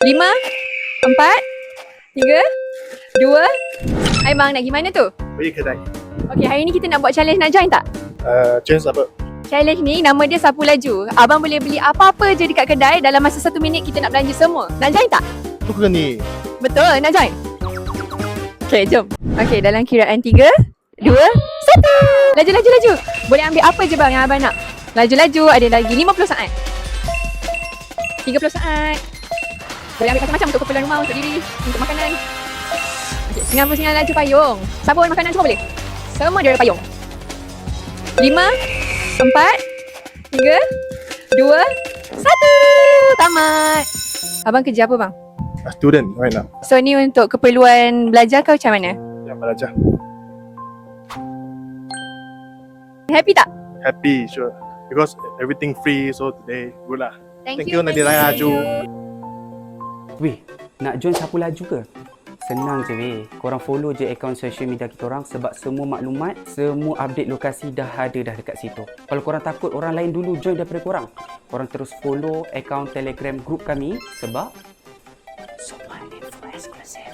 5, 4, 3, 2. Hai bang, nak pergi mana tu? Pergi kedai. Okey, hari ni kita nak buat challenge, nak join tak? Chance apa? Challenge ni nama dia sapu laju. Abang boleh beli apa-apa je dekat kedai, dalam masa 1 minit kita nak belanja semua. Nak join tak? Tu ke ni? Betul, nak join? Okey, jom. Okey, dalam kiraan 3, 2, 1. Laju, laju, laju. Boleh ambil apa je bang yang abang nak? Laju-laju, ada lagi 50 saat. 30 saat. Boleh ambil macam-macam untuk keperluan rumah, untuk diri, untuk makanan. Okey, singgah laju payung. Sabun, makanan semua boleh. Semua dia ada payung. 5, 4, 3, 2, 1. Tamat. Abang kerja apa bang? Student right now. So ni untuk keperluan belajar kau macam mana? Yang belajar. Happy tak? Happy, sure. Because everything free, so today good lah. Thank you Nadira Laju. Weh, nak join sapu laju ke? Senang je weh. Korang follow je akaun social media kita orang sebab semua maklumat, semua update lokasi dah ada dah dekat situ. Kalau korang takut orang lain dulu join daripada korang, korang terus follow akaun Telegram group kami sebab semua info eksklusif.